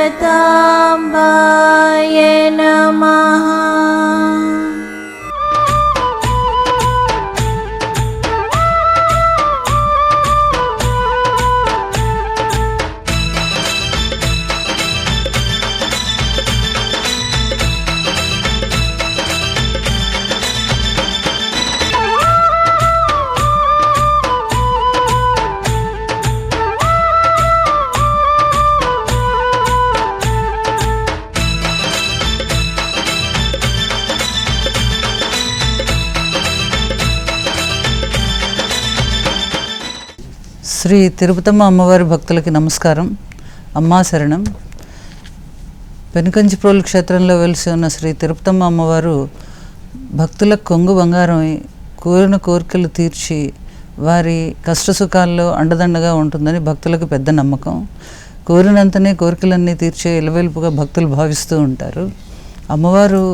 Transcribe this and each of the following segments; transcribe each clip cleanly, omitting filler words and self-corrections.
జగదాంబాయ నమః. శ్రీ తిరుపతమ్మ అమ్మవారి భక్తులకి నమస్కారం. అమ్మా శరణం. పెనుకంచిప్రోలు క్షేత్రంలో వెలిసి ఉన్న శ్రీ తిరుపతమ్మ అమ్మవారు భక్తులకు కొంగు బంగారమై కోరిన కోరికలు తీర్చి వారి కష్టసుఖాల్లో అండదండగా ఉంటుందని భక్తులకు పెద్ద నమ్మకం. కోరినంతనే కోరికలన్నీ తీర్చే ఇలవెల్పుగా భక్తులు భావిస్తూ ఉంటారు. అమ్మవారు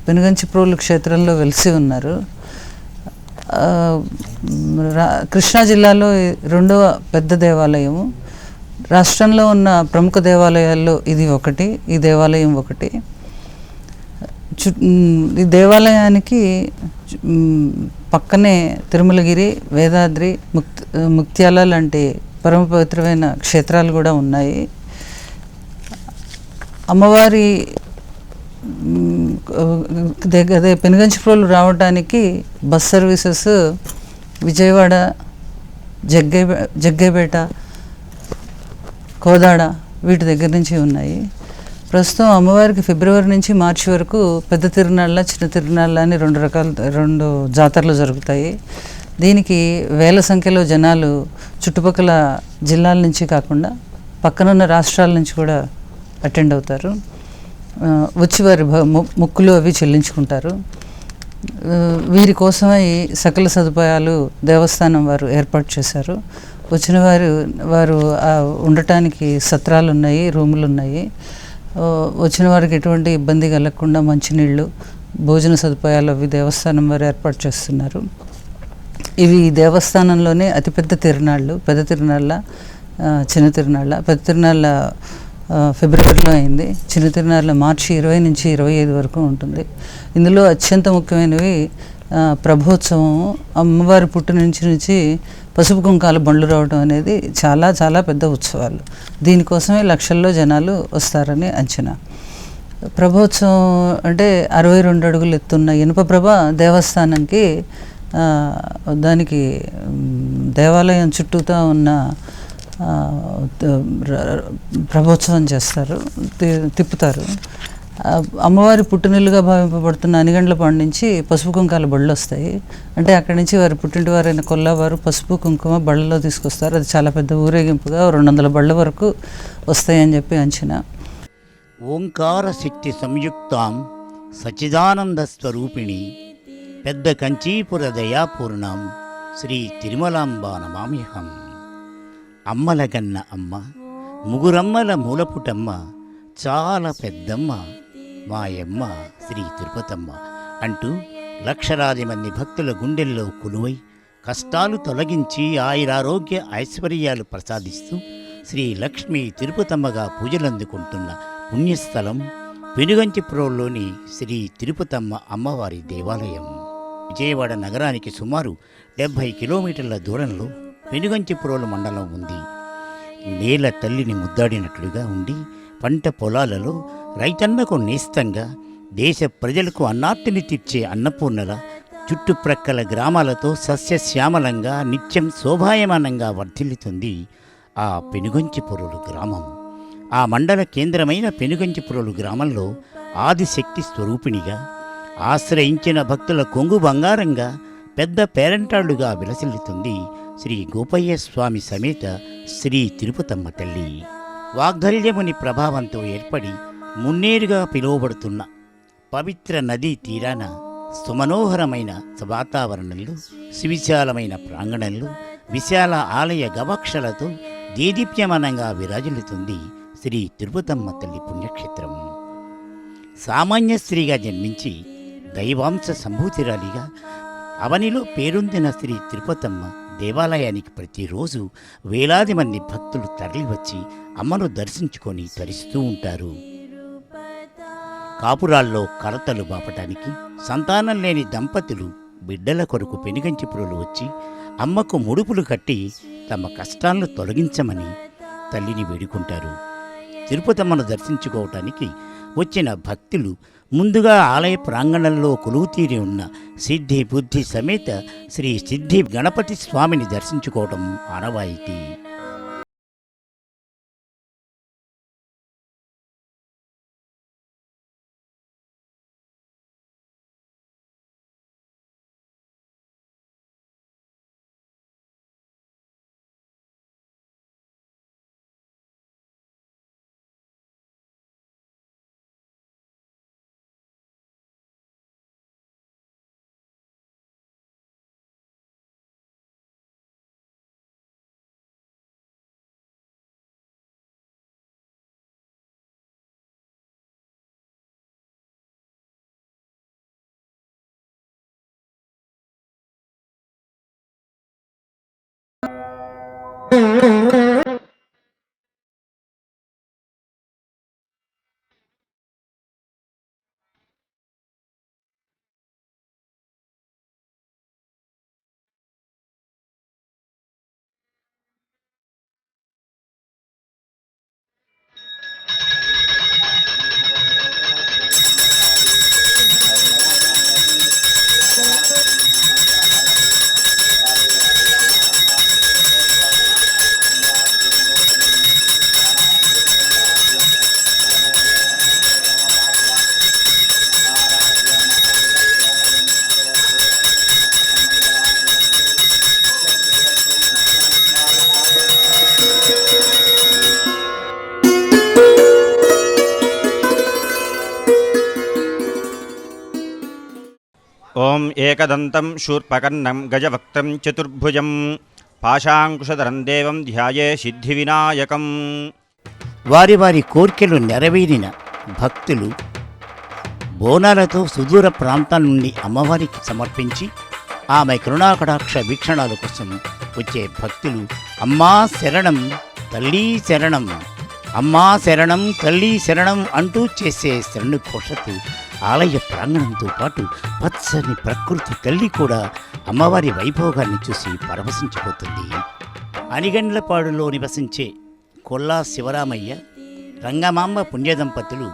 పెనుకంచిప్రోలు క్షేత్రంలో వెలిసి ఉన్నారు. కృష్ణా జిల్లాలో రెండవ పెద్ద దేవాలయము. రాష్ట్రంలో ఉన్న ప్రముఖ దేవాలయాల్లో ఇది ఒకటి, ఈ దేవాలయం ఒకటి. ఈ దేవాలయానికి పక్కనే తిరుమలగిరి, వేదాద్రి, ముక్త్యాల లాంటి పరమ పవిత్రమైన క్షేత్రాలు కూడా ఉన్నాయి. అమ్మవారి అదే పెనుకంచిప్రోలు రావడానికి బస్ సర్వీసెస్ విజయవాడ, జగ్గైపేట, కోదాడ వీటి దగ్గర నుంచి ఉన్నాయి. ప్రస్తుతం అమ్మవారికి ఫిబ్రవరి నుంచి మార్చి వరకు పెద్ద తిరునాళ్ళ, చిన్న తిరునాళ్ళ అని రెండు జాతరలు జరుగుతాయి. దీనికి వేల సంఖ్యలో జనాలు చుట్టుపక్కల జిల్లాల నుంచి కాకుండా పక్కనున్న రాష్ట్రాల నుంచి కూడా అటెండ్ అవుతారు. వచ్చి వారి మొక్కులు అవి చెల్లించుకుంటారు. వీరి కోసమై సకల సదుపాయాలు దేవస్థానం వారు ఏర్పాటు చేశారు. వచ్చిన వారు ఉండటానికి సత్రాలు ఉన్నాయి, రూములు ఉన్నాయి. వచ్చిన వారికి ఎటువంటి ఇబ్బంది కలగకుండా మంచినీళ్ళు, భోజన సదుపాయాలు అవి దేవస్థానం వారు ఏర్పాటు చేస్తున్నారు. ఇవి దేవస్థానంలోనే అతిపెద్ద తిరునాళ్ళు. పెద్ద తిరునాళ్ళ, చిన్న తిరునాళ్ళ. పెద్ద తిరునాళ్ళ ఫిబ్రవరిలో అయింది. చిన్న తిరునాళ్ళ మార్చి 20 నుంచి 25 వరకు ఉంటుంది. ఇందులో అత్యంత ముఖ్యమైనవి ప్రభోత్సవం. అమ్మవారి పుట్టిన నుంచి పసుపు కుంకాల బండ్లు రావడం అనేది చాలా చాలా పెద్ద ఉత్సవాలు. దీనికోసమే లక్షల్లో జనాలు వస్తారని అంచనా. ప్రభోత్సవం అంటే 62 అడుగులు ఎత్తున్న ఇనుప ప్రభ దేవస్థానంకి, దానికి దేవాలయం చుట్టూతా ఉన్న ప్రభోత్సవం చేస్తారు, తిప్పుతారు. అమ్మవారి పుట్టినిల్లుగా భావింపబడుతున్న అనిగండ్లపాడు నుంచి పసుపు కుంకాల బళ్ళు వస్తాయి. అంటే అక్కడి నుంచి వారి పుట్టింటి వారైన కొల్లావారు పసుపు కుంకుమ బళ్ళలో తీసుకొస్తారు. అది చాలా పెద్ద ఊరేగింపుగా 200 బళ్ళ వరకు వస్తాయని చెప్పి అంచనా. ఓంకార శక్తి సంయుక్తాం సచిదానంద స్వరూపిణి పెద్ద కంచీపుర దయాపూర్ణం శ్రీ తిరుమలాంబ నమామ్యహం. అమ్మలగన్న అమ్మ, ముగురమ్మల మూలపుటమ్మ, చాలా పెద్దమ్మ మాయమ్మ శ్రీ తిరుపతమ్మ అంటూ లక్షలాది మంది భక్తుల గుండెల్లో కొలువై కష్టాలు తొలగించి ఆయురారోగ్య ఐశ్వర్యాలు ప్రసాదిస్తూ శ్రీ లక్ష్మీ తిరుపతమ్మగా పూజలందుకుంటున్న పుణ్యస్థలం పెనుకంచిప్రోలులోని శ్రీ తిరుపతమ్మ అమ్మవారి దేవాలయం. విజయవాడ నగరానికి సుమారు 70 కిలోమీటర్ల దూరంలో పెనుకంచిప్రోలు మండలం ఉంది. నేల తల్లిని ముద్దాడినట్లుగా ఉండి పంట పొలాలలో రైతన్నకు నేస్తంగా, దేశ ప్రజలకు అన్నార్తిని తీర్చే అన్నపూర్ణల, చుట్టుప్రక్కల గ్రామాలతో సస్యశ్యామలంగా నిత్యం శోభాయమానంగా వర్ధిల్లుతుంది ఆ పెనుకంచిప్రోలు గ్రామం. ఆ మండల కేంద్రమైన పెనుకంచిప్రోలు గ్రామంలో ఆదిశక్తి స్వరూపిణిగా, ఆశ్రయించిన భక్తుల కొంగు బంగారంగా, పెద్ద పేరంటాళ్లుగా విలసిల్లుతుంది శ్రీ గోపయ్య స్వామి సమేత శ్రీ తిరుపతమ్మ తల్లి. వాగ్దల్యముని ప్రభావంతో ఏర్పడి మున్నేరుగా పిలువబడుతున్న పవిత్ర నదీ తీరాన సుమనోహరమైన వాతావరణంలో, సువిశాలమైన ప్రాంగణంలో, విశాల ఆలయ గవాక్షలతో దేదీప్యమానంగా విరాజిల్లుతుంది శ్రీ తిరుపతమ్మ తల్లి పుణ్యక్షేత్రం. సామాన్య స్త్రీగా జన్మించి దైవాంశ సంభూతిరాలిగా అవనిలో పేరొందిన శ్రీ తిరుపతమ్మ దేవాలయానికి ప్రతిరోజు వేలాది మంది భక్తులు తరలివచ్చి అమ్మను దర్శించుకొని తరిస్తూ ఉంటారు. కాపురాల్లో కలతలు బాపటానికి సంతానం లేని దంపతులు బిడ్డల కొరకు పెనుగంచిపురలు వచ్చి అమ్మకు ముడుపులు కట్టి తమ కష్టాలను తొలగించమని తల్లిని వేడుకుంటారు. తిరుపతమ్మను దర్శించుకోవటానికి వచ్చిన భక్తులు ముందుగా ఆలయ ప్రాంగణంలో కొలువుతీరి ఉన్న సిద్ధి బుద్ధి సమేత శ్రీ సిద్ధి గణపతి స్వామిని దర్శించుకోవడం ఆనవాయితీ. ఓం ఏకదంతం శూర్పకర్ణం గజవక్త్రం చతుర్భుజం పాశాంకుశధరం దేవం ధ్యాయే సిద్ధివినాయకం. వారి వారి కోర్కెలు నెరవేరిన భక్తులు బోనాలతో సుదూర ప్రాంతాల నుండి అమ్మవారికి సమర్పించి ఆమె కరుణాకటాక్ష వీక్షణాల కోసం వచ్చే భక్తులు అమ్మా శరణం తల్లి శరణం, అమ్మా శరణం తల్లి శరణం అంటూ చేసే శరణు ఘోషతో ఆలయ ప్రాంగణంతో పాటు పచ్చని ప్రకృతి తల్లి కూడా అమ్మవారి వైభోగాన్ని చూసి పరవశించిపోతుంది. అనిగండ్లపాడులో నివసించే కొల్లా శివరామయ్య, రంగమాంబ పుణ్యదంపతులు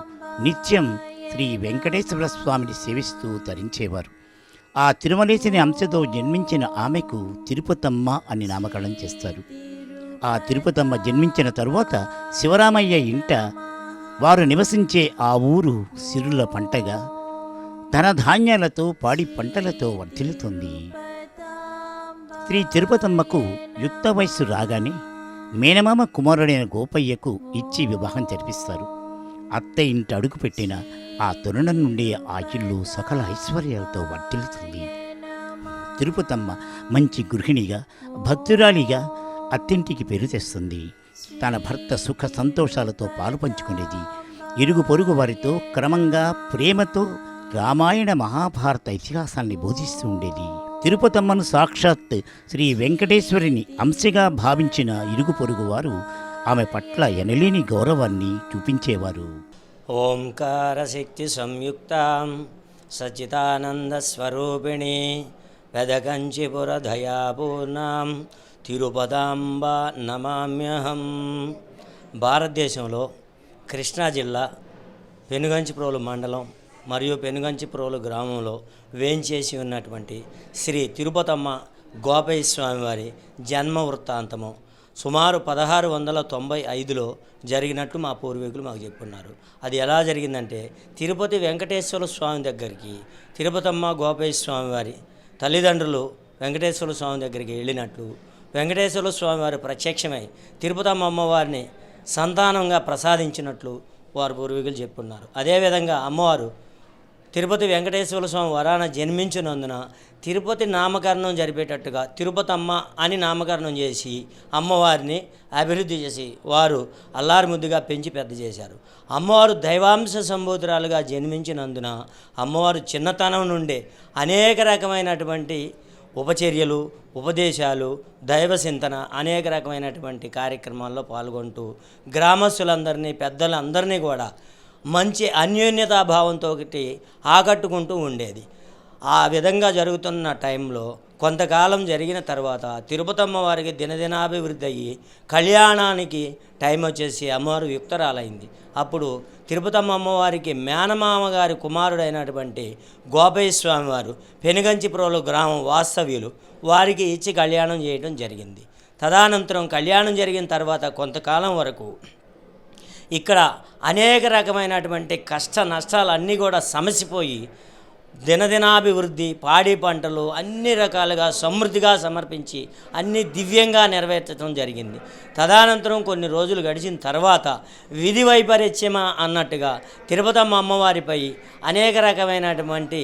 నిత్యం శ్రీ వెంకటేశ్వర స్వామిని సేవిస్తూ తరించేవారు. ఆ తిరుమలేశని అంశతో జన్మించిన ఆమెకు తిరుపతమ్మ అని నామకరణం చేస్తారు. ఆ తిరుపతమ్మ జన్మించిన తరువాత శివరామయ్య ఇంట వారు నివసించే ఆ ఊరు సిరుల పంటగా ధనధాన్యాలతో పాడి పంటలతో వర్ధిల్లుతుంది. శ్రీ తిరుపతమ్మకు యుక్త వయస్సు రాగానే మేనమామ కుమారుడైన గోపయ్యకు ఇచ్చి వివాహం జరిపిస్తారు. అత్త ఇంటి అడుగుపెట్టిన ఆ తరుణం నుండి ఆ ఇల్లు సకల ఐశ్వర్యాలతో వర్ధిల్లుతుంది. తిరుపతమ్మ మంచి గృహిణిగా, భక్తురాలిగా అత్తింటికి పేరు తెస్తుంది. తన భర్త సుఖ సంతోషాలతో పాలు పంచుకునేది. ఇరుగు పొరుగు వారితో క్రమంగా ప్రేమతో రామాయణ మహాభారత ఇతిహాసాన్ని బోధిస్తూ ఉండేది. తిరుపతమ్మను సాక్షాత్ శ్రీ వెంకటేశ్వరుని అంశగా భావించిన ఇరుగు పొరుగు వారు ఆమె పట్ల ఎనలేని గౌరవాన్ని చూపించేవారు. ఓంకార శక్తి సంయుక్తాం సచ్చిదానందస్వరూపిణి పెదకంచిపుర దయాపూర్ణాం తిరుపతాంబ నమామ్యహం. భారతదేశంలో కృష్ణా జిల్లా పెనుగంచిప్రోలు మండలం మరియు పెనుగంచిప్రోలు గ్రామంలో వేంచేసి ఉన్నటువంటి శ్రీ తిరుపతమ్మ గోపయ్య స్వామివారి జన్మ వృత్తాంతము సుమారు 1695లో జరిగినట్లు మా పూర్వీకులు మాకు చెప్పున్నారు. అది ఎలా జరిగిందంటే, తిరుపతి వెంకటేశ్వర స్వామి దగ్గరికి తిరుపతమ్మ గోపయ్య స్వామివారి తల్లిదండ్రులు వెంకటేశ్వర స్వామి దగ్గరికి వెళ్ళినట్లు, వెంకటేశ్వర స్వామివారి ప్రత్యక్షమై తిరుపతమ్మ అమ్మవారిని సంతానంగా ప్రసాదించినట్లు వారు పూర్వీకులు చెప్పున్నారు. అదేవిధంగా అమ్మవారు తిరుపతి వెంకటేశ్వర స్వామి వరాన జన్మించినందున తిరుపతి నామకరణం జరిపేటట్టుగా తిరుపతమ్మ అని నామకరణం చేసి అమ్మవారిని అభివృద్ధి చేసి వారు అల్లారి ముద్దుగా పెంచి పెద్ద చేశారు. అమ్మవారు దైవాంశ సంభూతురాలుగా జన్మించినందున అమ్మవారు చిన్నతనం నుండే అనేక రకమైనటువంటి ఉపచర్యలు, ఉపదేశాలు, దైవ చింతన అనేక రకమైనటువంటి కార్యక్రమాల్లో పాల్గొంటూ గ్రామస్తులందరినీ, పెద్దలందరినీ కూడా మంచి అన్యోన్యతాభావంతో ఆకట్టుకుంటూ ఉండేది. ఆ విధంగా జరుగుతున్న టైంలో కొంతకాలం జరిగిన తర్వాత తిరుపతమ్మ వారికి దినదినాభివృద్ధి అయ్యి కళ్యాణానికి టైం వచ్చేసి అమ్మవారు యుక్తరాలైంది. అప్పుడు తిరుపతమ్మ అమ్మవారికి మేనమామ గారి కుమారుడైనటువంటి గోపయ్య స్వామి వారు పెనుగంచిప్రోలు గ్రామం వాస్తవ్యులు వారికి ఇచ్చి కళ్యాణం చేయడం జరిగింది. తదనంతరం కళ్యాణం జరిగిన తర్వాత కొంతకాలం వరకు ఇక్కడ అనేక రకమైనటువంటి కష్ట నష్టాలు అన్నీ కూడా సమసిపోయి దినదినాభివృద్ధి, పాడి పంటలు అన్ని రకాలుగా సమృద్ధిగా సమర్పించి అన్ని దివ్యంగా నెరవేర్చడం జరిగింది. తదనంతరం కొన్ని రోజులు గడిచిన తర్వాత విధి వైపరీత్యమా అన్నట్టుగా తిరుపతమ్మ అమ్మవారిపై అనేక రకమైనటువంటి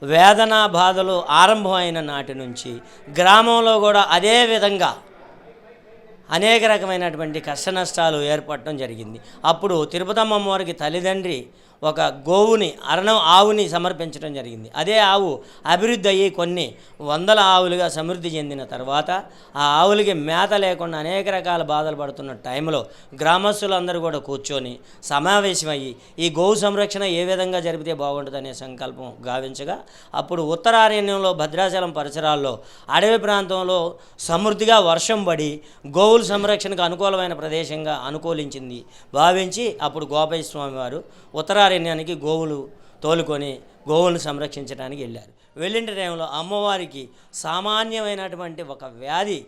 వేదన బాధలు ఆరంభమైన నాటి నుంచి గ్రామంలో కూడా అదే విధంగా అనేక రకమైనటువంటి కష్ట నష్టాలు ఏర్పడటం జరిగింది. అప్పుడు తిరుపతమ్మ అమ్మవారికి తల్లిదండ్రి ఒక గోవుని, ఆవుని సమర్పించడం జరిగింది. అదే ఆవు అభివృద్ధి అయ్యి కొన్ని వందల ఆవులుగా సమృద్ధి చెందిన తర్వాత ఆ ఆవులకి మేత లేకుండా అనేక రకాల బాధలు పడుతున్న టైంలో గ్రామస్తులందరూ కూడా కూర్చొని సమావేశమయ్యి ఈ గోవు సంరక్షణ ఏ విధంగా జరిపితే బాగుంటుందనే సంకల్పం గావించగా అప్పుడు ఉత్తరారణ్యంలో భద్రాచలం పరిసరాల్లో అడవి ప్రాంతంలో సమృద్ధిగా వర్షం పడి గోవుల సంరక్షణకు అనుకూలమైన ప్రదేశంగా అనుకూలించింది భావించి అప్పుడు గోపయ్య స్వామి వారు ఉత్తరారణ్యానికి గోవులు తోలుకొని గోవులను సంరక్షించడానికి వెళ్ళారు. వెళ్ళిన టైంలో అమ్మవారికి సామాన్యమైనటువంటి ఒక వ్యాధి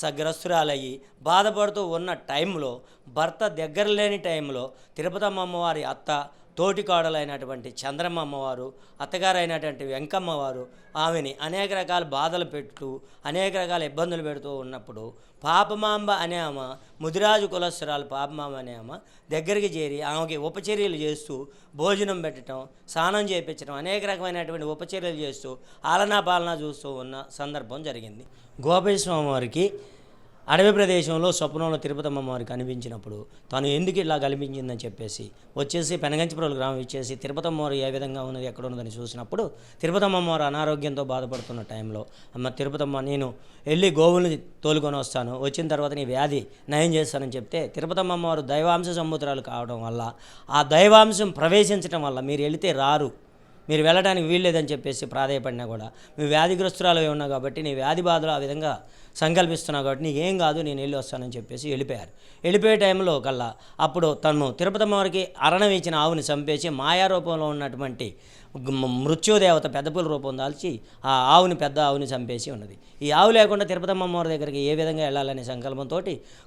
సగ్రస్తురాలయ్యి బాధపడుతూ ఉన్న టైంలో, భర్త దగ్గర లేని టైంలో తిరుపతమ్మ అమ్మవారి అత్త, తోటికాడలైనటువంటి చంద్రమ్మ అమ్మవారు, అత్తగారైనటువంటి వెంకమ్మ వారు ఆమెని అనేక రకాల బాధలు పెడుతూ అనేక రకాల ఇబ్బందులు పెడుతూ ఉన్నప్పుడు పాపమాంబ అనే ఆమె, ముదిరాజు కులస్తురాలు పాపమాంబ అనే ఆమె దగ్గరికి చేరి ఆమెకి ఉపచర్యలు చేస్తూ భోజనం పెట్టడం, స్నానం చేయించడం, అనేక రకమైనటువంటి ఉపచర్యలు చేస్తూ ఆలనా పాలన చూస్తూ ఉన్న సందర్భం జరిగింది. గోపయ్య స్వామి వారికి అడవి ప్రదేశంలో స్వప్నంలో తిరుపతమ్మ వారికి కనిపించినప్పుడు తను ఎందుకు ఇలా కనిపించిందని చెప్పేసి వచ్చేసి పెనగంచిప్రోలు గ్రామం ఇచ్చేసి తిరుపతమ్మ వారు ఏ విధంగా ఉన్నది, ఎక్కడ ఉన్నదని చూసినప్పుడు తిరుపతమ్మ వారు అనారోగ్యంతో బాధపడుతున్న టైంలో అమ్మ తిరుపతమ్మ నేను వెళ్ళి గోవుల్ని తోలుకొని వస్తాను, వచ్చిన తర్వాత నీ వ్యాధి నయం చేస్తానని చెప్తే తిరుపతమ్మ వారు దైవాంశ సంబుతురాలు కావడం వల్ల ఆ దైవాంశం ప్రవేశించడం వల్ల మీరు వెళితే రారు, మీరు వెళ్ళడానికి వీల్లేదని చెప్పేసి ప్రాధాయపడినా కూడా మీ వ్యాధిగ్రస్తురాలు ఉన్నా కాబట్టి నీ వ్యాధి బాధలు ఆ విధంగా సంకల్పిస్తున్నావు కాబట్టి నీకేం కాదు నేను వెళ్ళి వస్తానని చెప్పేసి వెళ్ళిపోయారు. వెళ్ళిపోయే టైంలో కల్లా అప్పుడు తను తిరుపతమ్మ వారికి అరణం ఇచ్చిన ఆవుని చంపేసి మాయా రూపంలో ఉన్నటువంటి మృత్యుదేవత పెద్దపుల రూపం దాల్చి ఆ ఆవుని, పెద్ద ఆవుని చంపేసి ఉన్నది. ఈ ఆవు లేకుండా తిరుపతమ్మ అమ్మవారి దగ్గరికి ఏ విధంగా వెళ్ళాలనే సంకల్పంతో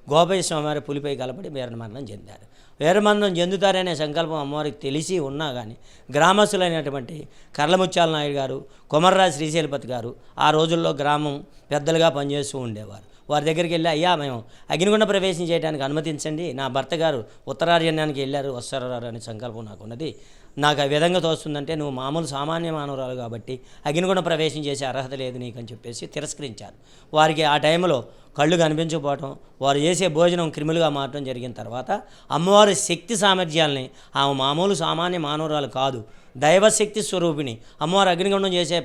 గోపయ్య స్వామివారి పులిపై కలపడి వీరమరణం చెందారు. వీరమరణం చెందుతారనే సంకల్పం అమ్మవారికి తెలిసి ఉన్నా కానీ గ్రామస్తులైనటువంటి కర్లముత్యాల నాయుడు గారు, కొమర్రాజు శ్రీశైలపతి గారు ఆ రోజుల్లో గ్రామం పెద్దలుగా పనిచేస్తూ ఉండేవారు. వారి దగ్గరికి వెళ్ళి అయ్యా మేము అగ్నిగుండ ప్రవేశం చేయడానికి అనుమతించండి, నా భర్త గారు ఉత్తరారణ్యానికి వెళ్ళారు వస్తారు అనే సంకల్పం నాకున్నది, నాకు ఆ విధంగా తోస్తుందంటే నువ్వు మామూలు సామాన్య మానవురాలు కాబట్టి అగ్నిగుండ ప్రవేశం చేసే అర్హత లేదు నీకని చెప్పేసి తిరస్కరించారు. వారికి ఆ టైంలో కళ్ళు కనిపించకపోవటం, వారు చేసే భోజనం క్రిములుగా మారడం జరిగిన తర్వాత అమ్మవారి శక్తి సామర్థ్యాలని ఆమె మామూలు సామాన్య మానవురాలు కాదు, దైవశక్తి స్వరూపిణి, అమ్మవారు అగ్నిగుండం చేసే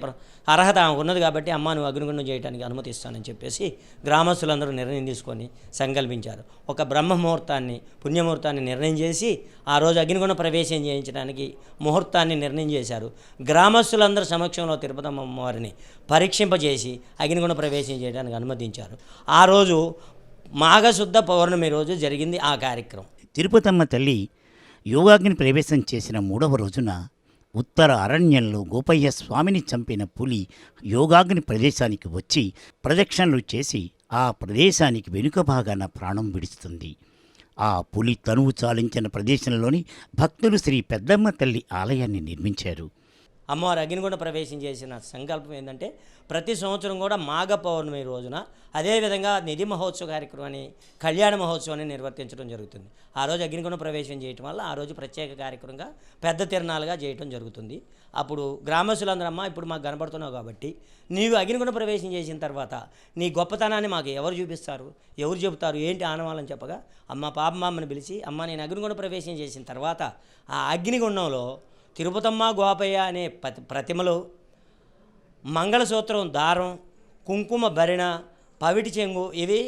అర్హత ఆమెకు ఉన్నది కాబట్టి అమ్మ నువ్వు అగ్నిగుండం చేయడానికి అనుమతిస్తానని చెప్పేసి గ్రామస్తులందరూ నిర్ణయం తీసుకొని సంకల్పించారు. ఒక బ్రహ్మముహూర్తాన్ని, పుణ్యముహూర్తాన్ని నిర్ణయం చేసి ఆ రోజు అగ్నిగుండ ప్రవేశం చేయించడానికి ముహూర్తాన్ని నిర్ణయం చేశారు. గ్రామస్తులందరూ సమక్షంలో తిరుపతమ్మ అమ్మవారిని పరీక్షింపజేసి అగ్నిగుండ ప్రవేశం చేయడానికి అనుమతించారు. ఆ రోజు మాఘశుద్ధ పౌర్ణమి రోజు జరిగింది ఆ కార్యక్రమం. తిరుపతమ్మ తల్లి యోగాగ్ని ప్రవేశం చేసిన 3వ రోజున ఉత్తర అరణ్యంలో గోపయ్య స్వామిని చంపిన పులి యోగాగ్ని ప్రదేశానికి వచ్చి ప్రదక్షిణలు చేసి ఆ ప్రదేశానికి వెనుక భాగాన ప్రాణం విడుస్తుంది. ఆ పులి తనువు చాలించిన ప్రదేశంలోని భక్తులు శ్రీ పెద్దమ్మ తల్లి ఆలయాన్ని నిర్మించారు. అమ్మవారు అగ్నిగుండ ప్రవేశం చేసిన సంకల్పం ఏంటంటే ప్రతి సంవత్సరం కూడా మాఘ పౌర్ణమి రోజున అదేవిధంగా నిధి మహోత్సవ కార్యక్రమాన్ని కళ్యాణ మహోత్సవాన్ని నిర్వర్తించడం జరుగుతుంది. ఆ రోజు అగ్నిగుండ ప్రవేశం చేయటం వల్ల ఆ రోజు ప్రత్యేక కార్యక్రమంగా పెద్ద తిరణాలుగా చేయటం జరుగుతుంది. అప్పుడు గ్రామస్తులందరూ అమ్మ ఇప్పుడు మాకు కనబడుతున్నావు కాబట్టి నీవు అగ్నిగుండ ప్రవేశం చేసిన తర్వాత నీ గొప్పతనాన్ని మాకు ఎవరు చూపిస్తారు, ఎవరు చెబుతారు, ఏంటి ఆనవాళ్ళని చెప్పగా అమ్మ పాపమ్మని పిలిచి అమ్మ నేను అగ్నిగుండ ప్రవేశం చేసిన తర్వాత ఆ అగ్నిగుండంలో తిరుపతమ్మ గోపయ్య అనే ప్రతిమలు, మంగళసూత్రం దారం, కుంకుమ భరిణ, పవిటి చెంగు ఇవి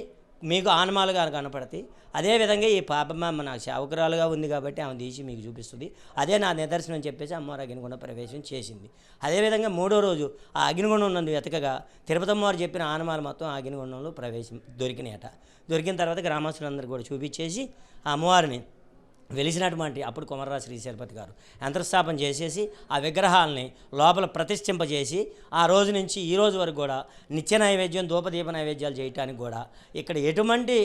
మీకు ఆనమాలుగా కనపడతాయి. అదేవిధంగా ఈ పాపమ్మ నాకు సేవకురాలుగా ఉంది కాబట్టి ఆమె తీసి మీకు చూపిస్తుంది. అదే నా నిదర్శనం అని చెప్పేసి అమ్మవారు అగ్నిగుండ ప్రవేశం చేసింది. అదేవిధంగా 3వ రోజు ఆ అగ్నిగుండం నందు వెతకగా తిరుపతమ్మవారు చెప్పిన ఆనమాలు మొత్తం ఆ అగ్నిగుండంలో ప్రవేశం దొరికినాయట. దొరికిన తర్వాత గ్రామస్తులందరూ కూడా చూపించేసి ఆ అమ్మవారిని వెలిసినటువంటి అప్పుడు కుమర్రా శ్రీ శరపతి గారు యంత్రస్థాపన చేసేసి ఆ విగ్రహాలని లోపల ప్రతిష్ఠింపజేసి ఆ రోజు నుంచి ఈ రోజు వరకు కూడా నిత్య నైవేద్యం ధూపదీప నైవేద్యాలు చేయడానికి కూడా ఇక్కడ ఎటువంటి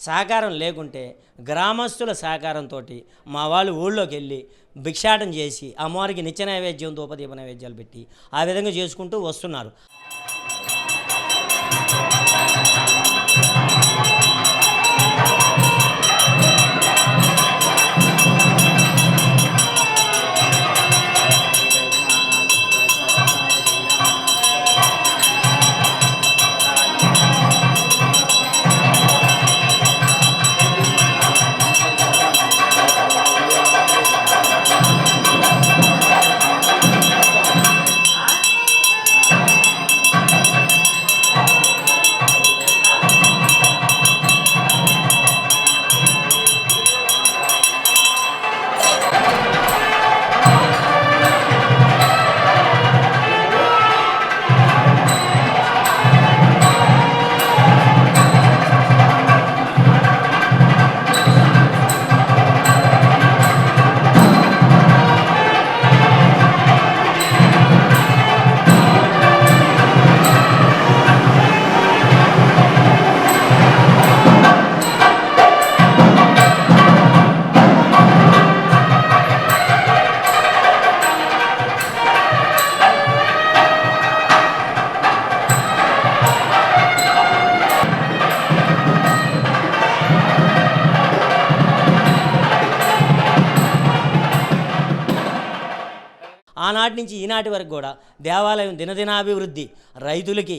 సహకారం లేకుంటే గ్రామస్తుల సహకారంతో మా వాళ్ళు ఊళ్ళోకి వెళ్ళి భిక్షాటం చేసి అమ్మవారికి నిత్య నైవేద్యం ధూపదీప నైవేద్యాలు పెట్టి ఆ విధంగా చేసుకుంటూ వస్తున్నారు. ఆనాటి నుంచి ఈనాటి వరకు కూడా దేవాలయం దినదినాభివృద్ధి, రైతులకి,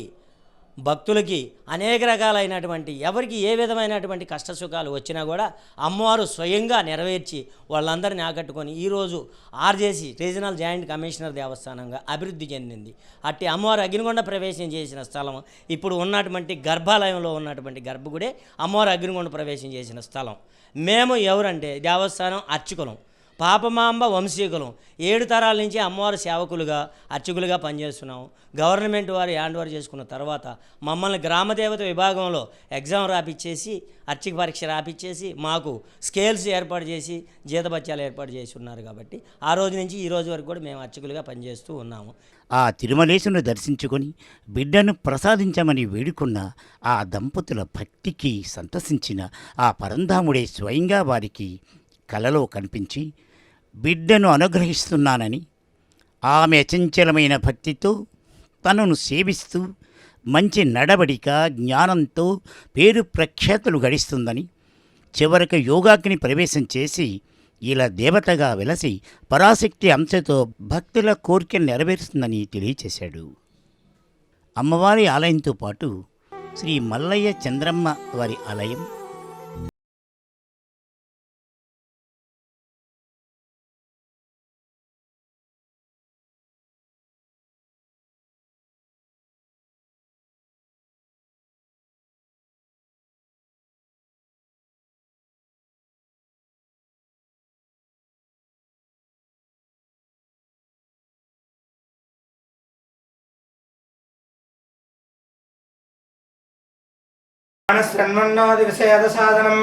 భక్తులకి అనేక రకాలైనటువంటి ఎవరికి ఏ విధమైనటువంటి కష్టసుఖాలు వచ్చినా కూడా అమ్మవారు స్వయంగా నెరవేర్చి వాళ్ళందరినీ ఆకట్టుకొని ఈరోజు ఆర్జేసి రీజనల్ జాయింట్ కమిషనర్ దేవస్థానంగా అభివృద్ధి చెందింది. అట్టి అమ్మవారు అగ్నిగుండ ప్రవేశం చేసిన స్థలం ఇప్పుడు ఉన్నటువంటి గర్భాలయంలో ఉన్నటువంటి గర్భగుడే అమ్మవారు అగ్నిగుండ ప్రవేశం చేసిన స్థలం. మేము ఎవరంటే దేవస్థానం అర్చకులం, పాపమాంబ వంశీకులం, 7 తరాల నుంచి అమ్మవారి సేవకులుగా అర్చకులుగా పనిచేస్తున్నాము. గవర్నమెంట్ వారు హ్యాండ్ ఓవర్ చేసుకున్న తర్వాత మమ్మల్ని గ్రామదేవత విభాగంలో ఎగ్జామ్ రాపిచ్చేసి అర్చక పరీక్ష రాపిచ్చేసి మాకు స్కేల్స్ ఏర్పాటు చేసి జీతభత్యాలు ఏర్పాటు చేసి ఉన్నారు. కాబట్టి ఆ రోజు నుంచి ఈ రోజు వరకు కూడా మేము అర్చకులుగా పనిచేస్తూ ఉన్నాము. ఆ తిరుమలేశును దర్శించుకొని బిడ్డను ప్రసాదించమని వేడుకున్న ఆ దంపతుల భక్తికి సంతసించిన ఆ పరంధాముడే స్వయంగా వారికి కలలో కనిపించి బిడ్డను అనుగ్రహిస్తున్నానని, ఆమె అచంచలమైన భక్తితో తనను సేవిస్తూ మంచి నడవడిక జ్ఞానంతో పేరు ప్రఖ్యాతులు గడిస్తుందని, చివరకు యోగాగ్ని ప్రవేశం చేసి ఇలా దేవతగా వెలసి పరాశక్తి అంశతో భక్తుల కోరిక నెరవేరుస్తుందని తెలియచేశాడు. అమ్మవారి ఆలయంతో పాటు శ్రీ మల్లయ్య చంద్రమ్మ వారి ఆలయం, దివసేదసాదనం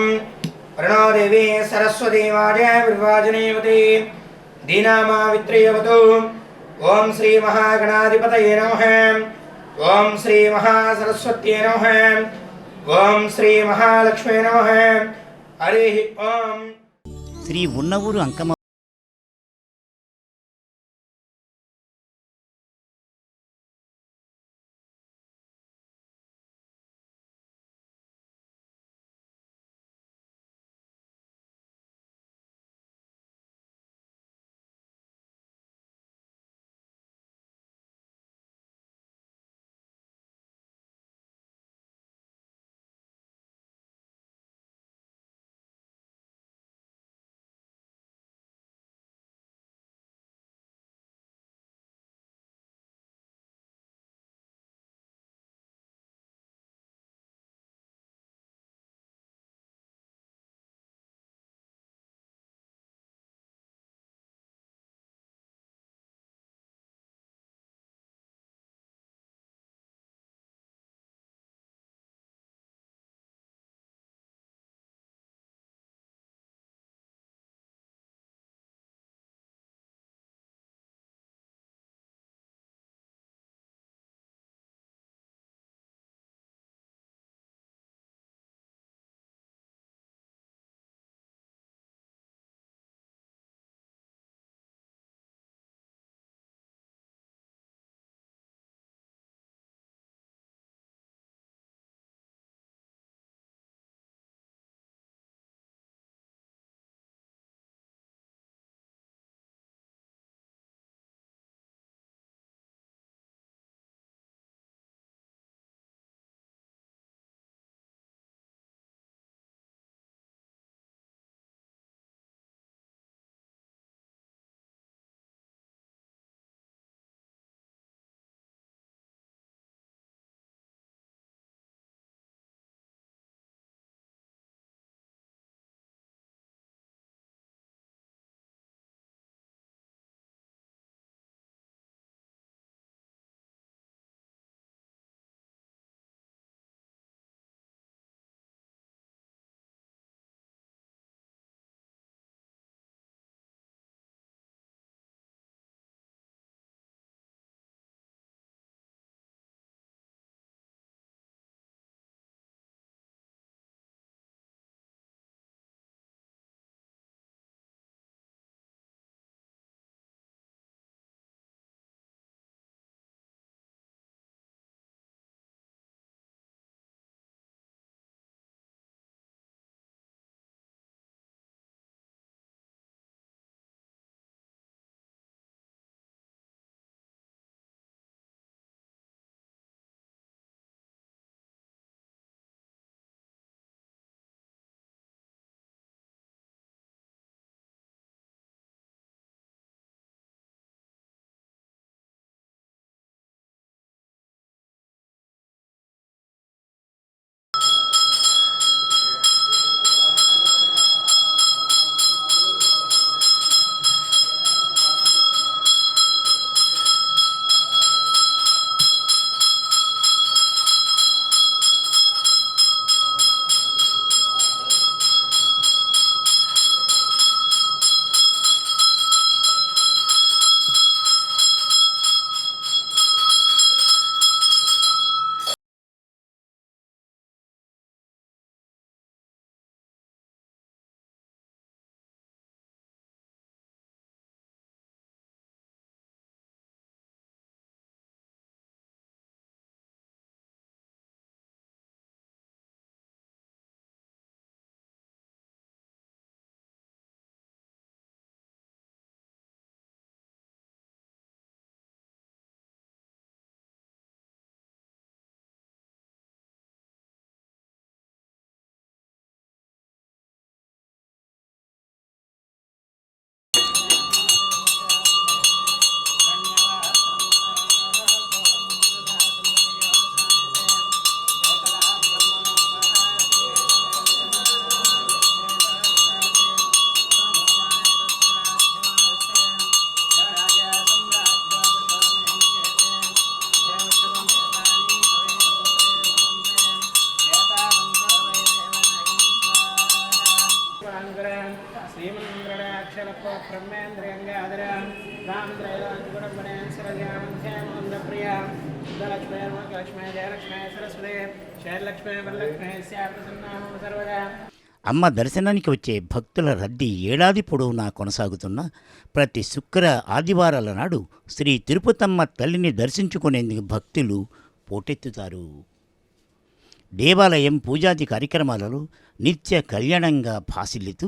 ప్రణో దేవి సరస్వతీ వాజే విర్వాజనీవతి దీనామావిత్రియవతు. ఓం శ్రీ మహాగణాధిపతయే నమః. ఓం శ్రీ మహాసరస్వత్యే నమః. ఓం శ్రీ మహాలక్ష్మీ నమః. హరి ఓం. శ్రీ ఉన్నవూరు అంకమ్మ ब्रह्मेन्द्रियङ्गाधरां रामत्रैलोक्यगुणगुणे सरस्यामध्यामोन्दप्रियां शुद्धलक्ष्मीर्मुखलक्ष्मी जयलक्ष्मी सरस्वती शैलक्ष्मी वरलक्ष्मी स्याप्रसन्नां सर्वदा. అమ్మ దర్శనానికి వచ్చే భక్తుల రద్దీ ఏడాది పొడవునా కొనసాగుతున్న ప్రతి శుక్ర ఆదివారాల నాడు శ్రీ తిరుపతమ్మ తల్లిని దర్శించుకునేందుకు భక్తులు పోటెత్తుతారు. దేవాలయం పూజాది కార్యక్రమాలలో నిత్య కళ్యాణంగా భాసిల్లుతూ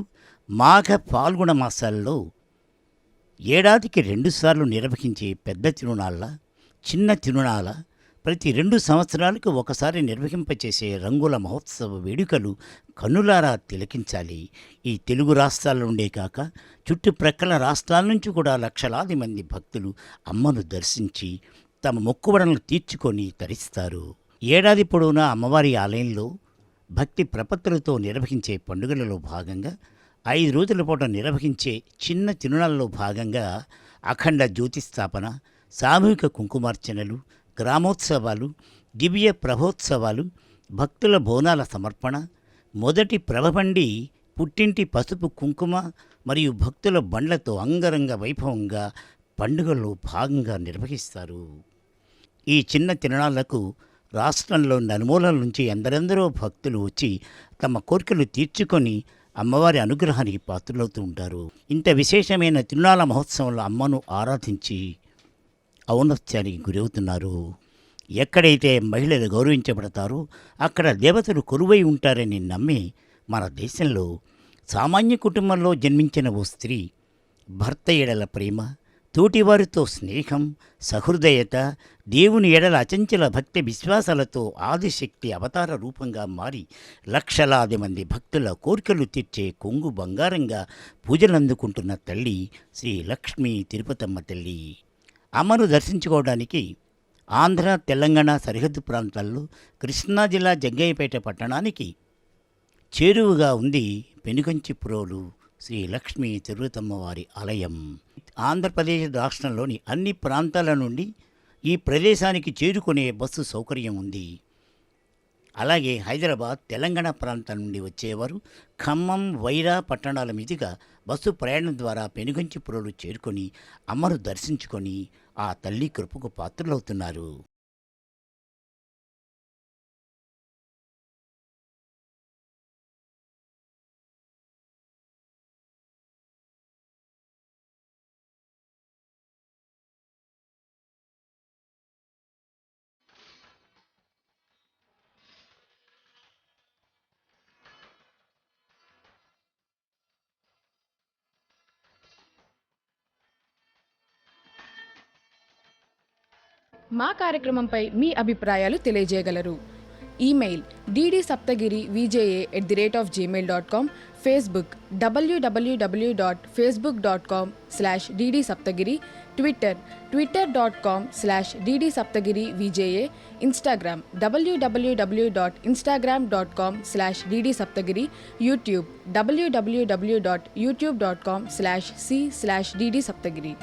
మాఘ పాల్గొన మాసాల్లో ఏడాదికి 2 సార్లు నిర్వహించే పెద్ద తిరునాళ్ళ, చిన్న తిరునాళ్ళ, ప్రతి 2 సంవత్సరాలకు ఒకసారి నిర్వహింపచేసే రంగుల మహోత్సవ వేడుకలు కన్నులారా తిలకించాలి. ఈ తెలుగు రాష్ట్రాల నుండే కాక చుట్టుప్రక్కల రాష్ట్రాల నుంచి కూడా లక్షలాది మంది భక్తులు అమ్మను దర్శించి తమ మొక్కుబడులను తీర్చుకొని తరిస్తారు. ఏడాది పొడవునా అమ్మవారి ఆలయంలో భక్తి ప్రపత్తులతో నిర్వహించే పండుగలలో భాగంగా 5 రోజుల పాటు నిర్వహించే చిన్న తిరునాళ్ళలో భాగంగా అఖండ జ్యోతి స్థాపన, సామూహిక కుంకుమార్చనలు, గ్రామోత్సవాలు, దివ్య ప్రభోత్సవాలు, భక్తుల బోనాల సమర్పణ, మొదటి ప్రభబండి, పుట్టింటి పసుపు కుంకుమ మరియు భక్తుల బండ్లతో అంగరంగ వైభవంగా పండుగల్లో భాగంగా నిర్వహిస్తారు. ఈ చిన్న తిరునాళ్లకు రాష్ట్రంలో నలుమూలల నుంచి ఎందరెందరో భక్తులు వచ్చి తమ కోరికలు తీర్చుకొని అమ్మవారి అనుగ్రహానికి పాత్రలవుతూ ఉంటారు. ఇంత విశేషమైన తిరునాళ్ళ మహోత్సవంలో అమ్మను ఆరాధించి ఔన్నత్యానికి గురవుతున్నారు. ఎక్కడైతే మహిళలు గౌరవించబడతారో అక్కడ దేవతలు కొలువై ఉంటారని నమ్మి మన దేశంలో సామాన్య కుటుంబంలో జన్మించిన ఓ స్త్రీ భర్త ఎడల ప్రేమ, తోటివారితో స్నేహం, సహృదయత, దేవుని ఎడల అచంచల భక్తి విశ్వాసాలతో ఆదిశక్తి అవతార రూపంగా మారి లక్షలాది మంది భక్తుల కోరికలు తీర్చే కొంగు బంగారంగా పూజలందుకుంటున్న తల్లి శ్రీ లక్ష్మీ తిరుపతమ్మ తల్లి. అమ్మను దర్శించుకోవడానికి ఆంధ్ర, తెలంగాణ సరిహద్దు ప్రాంతాల్లో కృష్ణా జిల్లా జగ్గయ్యపేట పట్టణానికి చేరువుగా ఉంది పెనుగంచిప్రోలు శ్రీ లక్ష్మీ తిరుపతమ్మ వారి ఆలయం. ఆంధ్రప్రదేశ్ రాష్ట్రంలోని అన్ని ప్రాంతాల నుండి ఈ ప్రదేశానికి చేరుకునే బస్సు సౌకర్యం ఉంది. అలాగే హైదరాబాద్, తెలంగాణ ప్రాంతం నుండి వచ్చేవారు ఖమ్మం, వైరా పట్టణాల మీదుగా బస్సు ప్రయాణం ద్వారా పెనుగంచిప్రోలు చేరుకొని అమ్మను దర్శించుకొని ఆ తల్లి కృపకు పాత్రలవుతున్నారు. మా కార్యక్రమంపై మీ అభిప్రాయాలు తెలియజేయగలరు. Email ddSaptagiri@gmail.com, Facebook www.facebook.com/ddsaptagiri, Twitter twitter.com/ddsaptagirivja, Instagram www.instagram.com/ddsaptagiri, YouTube www.youtube.com/c/ddsaptagiri.